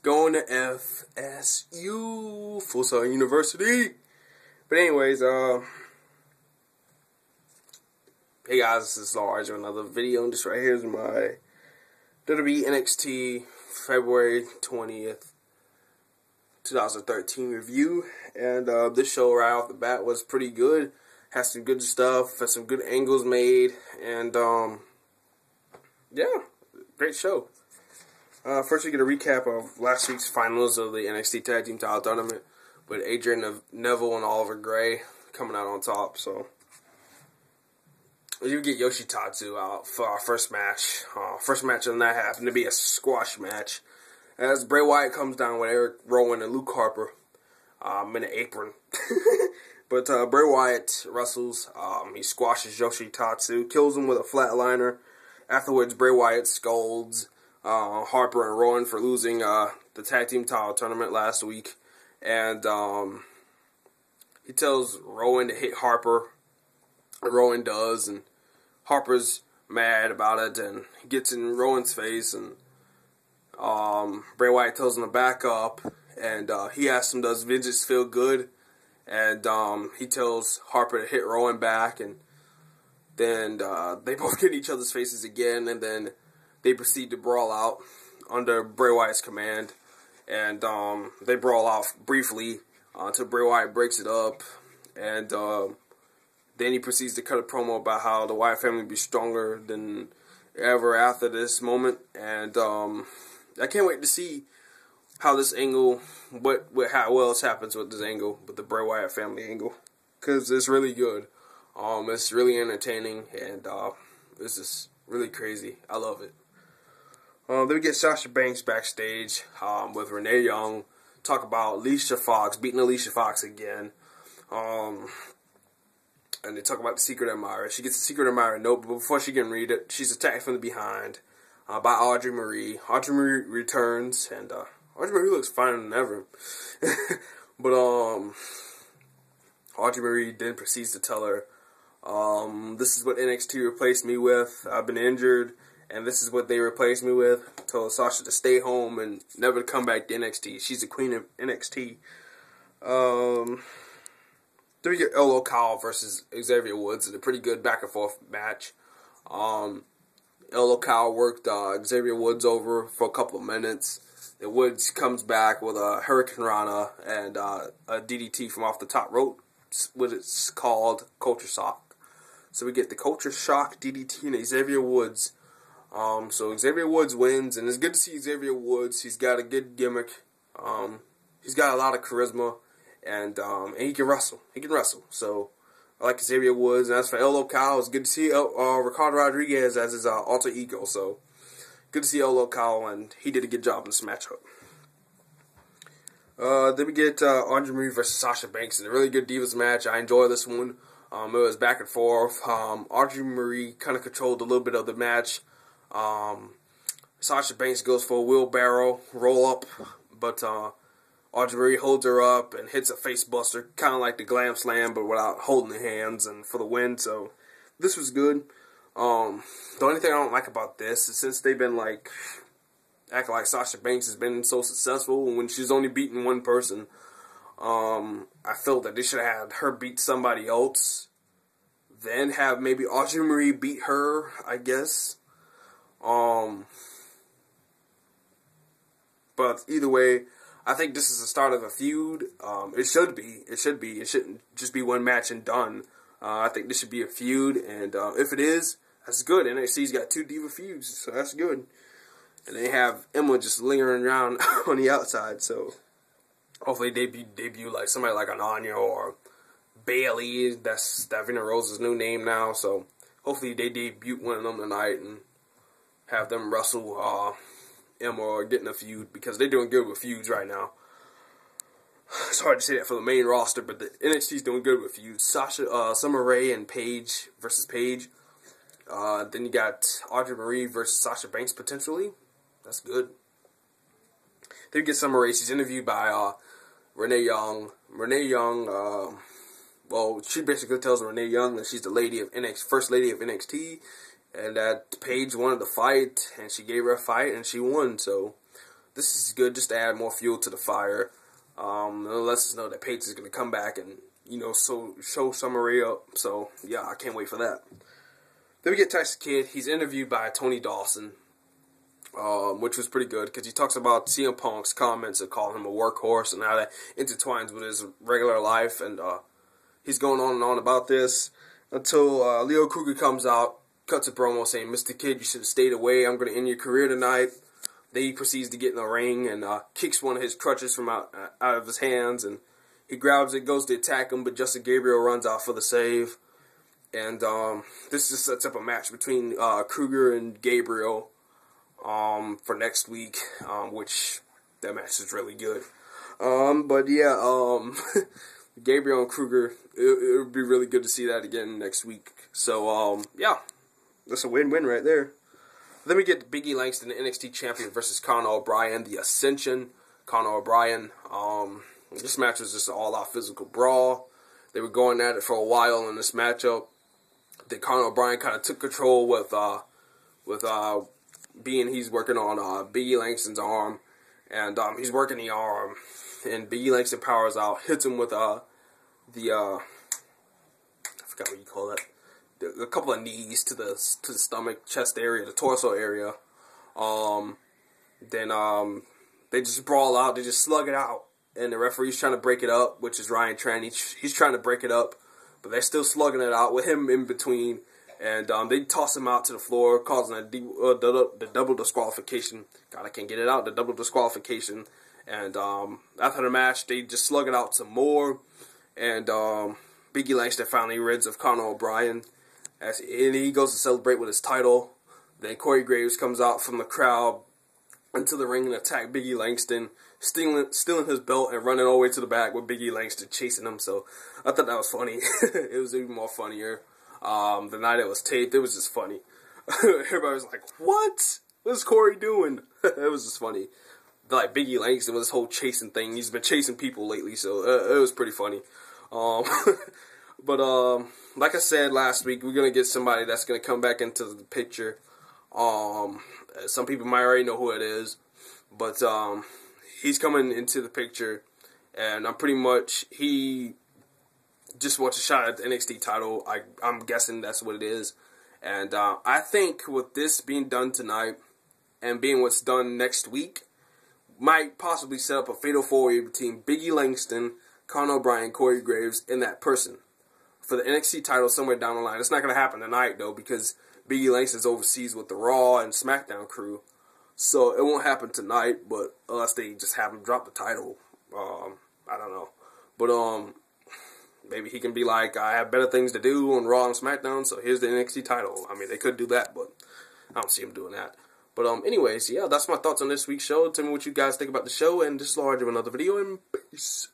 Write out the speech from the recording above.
Going to FSU, Full Sail University. But anyways, hey guys, this is Large with another video, and this right here is my WWE NXT February 20th, 2013 review. And this show right off the bat was pretty good. Had some good stuff, had some good angles made, and yeah, great show. First, we get a recap of last week's finals of the NXT Tag Team Title Tournament with Adrian Neville and Oliver Gray coming out on top. So you get Yoshitatsu out for our first match. First match of the night happened to be a squash match, as Bray Wyatt comes down with Eric Rowan and Luke Harper in an apron. But Bray Wyatt wrestles. He squashes Yoshitatsu, kills him with a flatliner. Afterwards, Bray Wyatt scolds Harper and Rowan for losing the Tag Team Title Tournament last week. And he tells Rowan to hit Harper. Rowan does, and Harper's mad about it, and he gets in Rowan's face, and Bray Wyatt tells him to back up, and he asks him, does vengeance feel good? And he tells Harper to hit Rowan back, and then they both get in each other's faces again, and then they proceed to brawl out under Bray Wyatt's command, and they brawl out briefly until Bray Wyatt breaks it up, and then he proceeds to cut a promo about how the Wyatt family will be stronger than ever after this moment, and I can't wait to see how this angle, how else happens with this angle, with the Bray Wyatt family angle, because it's really good. It's really entertaining, and it's just really crazy. I love it. Then we get Sasha Banks backstage with Renee Young, talk about Alicia Fox, beating Alicia Fox again. And they talk about the Secret Admirer. She gets the Secret Admirer note, but before she can read it, she's attacked from the behind by Audrey Marie. Audrey Marie returns, and Audrey Marie looks finer than ever. But Audrey Marie then proceeds to tell her, this is what NXT replaced me with. I've been injured, and this is what they replaced me with. Told Sasha to stay home and never to come back to NXT. She's the queen of NXT. Then we get LO Kyle versus Xavier Woods in a pretty good back and forth match. LO Kyle worked Xavier Woods over for a couple of minutes. And Woods comes back with a Hurricane Rana and a DDT from off the top rope, what it's called Culture Shock. So we get the Culture Shock DDT and Xavier Woods. So Xavier Woods wins, and it's good to see Xavier Woods. He's got a good gimmick. He's got a lot of charisma, and he can wrestle. He can wrestle. So I like Xavier Woods. And as for LO Kyle, it's good to see Ricardo Rodriguez as his alter ego. So good to see LO Kyle, and he did a good job in this matchup. Then we get Audrey Marie versus Sasha Banks in a really good Divas match. I enjoy this one. It was back and forth. Audrey Marie kind of controlled a little bit of the match. Sasha Banks goes for a wheelbarrow roll up, but Audrey Marie holds her up and hits a face buster, kind of like the Glam Slam, but without holding the hands, and for the win. So this was good. The only thing I don't like about this is since they've been like acting like Sasha Banks has been so successful when she's only beaten one person, I feel that they should have had her beat somebody else, then have maybe Audrey Marie beat her, I guess. But either way, I think this is the start of a feud. It should be. It shouldn't just be one match and done. I think this should be a feud, and if it is, that's good. NXT's got 2 Diva feuds, so that's good. And they have Emma just lingering around on the outside, so hopefully they debut like somebody like an Anya or Bailey. That's Davina Rose's new name now, so hopefully they debut one of them tonight and have them wrestle Emma or get in a feud, because they're doing good with feuds right now. It's hard to say that for the main roster, but the NXT's doing good with feuds. Summer Rae and Paige versus Paige. Then you got Audrey Marie versus Sasha Banks potentially. That's good. Then you get Summer Rae. She's interviewed by Renee Young. Renee Young, well, she basically tells Renee Young that she's the first lady of NXT, and that Paige wanted to fight, and she gave her a fight, and she won. So this is good just to add more fuel to the fire. It lets us know that Paige is going to come back and, you know, show Summer up. So, yeah, I can't wait for that. Then we get Tyson Kidd. He's interviewed by Tony Dawson, which was pretty good because he talks about CM Punk's comments of calling him a workhorse and how that intertwines with his regular life. And he's going on and on about this until Leo Kruger comes out, cuts a promo saying, "Mr. Kidd, you should have stayed away. I'm going to end your career tonight." Then he proceeds to get in the ring and kicks one of his crutches from out of his hands. And he grabs it, goes to attack him, but Justin Gabriel runs out for the save. And this just sets up a match between Kruger and Gabriel for next week, which that match is really good. But yeah, Gabriel and Kruger, it would be really good to see that again next week. So yeah, that's a win-win right there. Then we get Big E Langston, the NXT champion, versus Conor O'Brien, the Ascension. Conor O'Brien. This match was just an all-out physical brawl. They were going at it for a while in this matchup. Then Conor O'Brien kind of took control with he's working on Big E Langston's arm, and he's working the arm, and Big E Langston powers out, hits him with I forgot what you call that. A couple of knees to the stomach, chest area, the torso area. Then they just brawl out. They just slug it out, and the referee's trying to break it up, which is Ryan Tran. He's trying to break it up, but they're still slugging it out with him in between. And they toss him out to the floor, causing the double disqualification. God, I can't get it out. The double disqualification. And after the match, they just slug it out some more. And Big E Langston finally rids of Conor O'Brien. And he goes to celebrate with his title. Then Corey Graves comes out from the crowd into the ring and attack Big E Langston, stealing his belt and running all the way to the back with Big E Langston chasing him. So I thought that was funny. It was even more funnier. The night it was taped, it was just funny. Everybody was like, "What? What's Corey doing?" It was just funny. Like Big E Langston with this whole chasing thing. He's been chasing people lately, so it was pretty funny. But like I said last week, we're gonna get somebody that's gonna come back into the picture. Some people might already know who it is, but he's coming into the picture, and he just wants a shot at the NXT title. I'm guessing that's what it is, and I think with this being done tonight and being what's done next week, might possibly set up a fatal four-way between Big E Langston, Conor O'Brien, Corey Graves, and that person for the NXT title somewhere down the line. It's not going to happen tonight, though, because Big E Langston's overseas with the Raw and SmackDown crew. So it won't happen tonight, but unless they just have him drop the title. I don't know. But maybe he can be like, I have better things to do on Raw and SmackDown, so here's the NXT title. I mean, they could do that, but I don't see him doing that. But anyways, yeah, that's my thoughts on this week's show. Tell me what you guys think about the show, and this is Large of another video, and peace.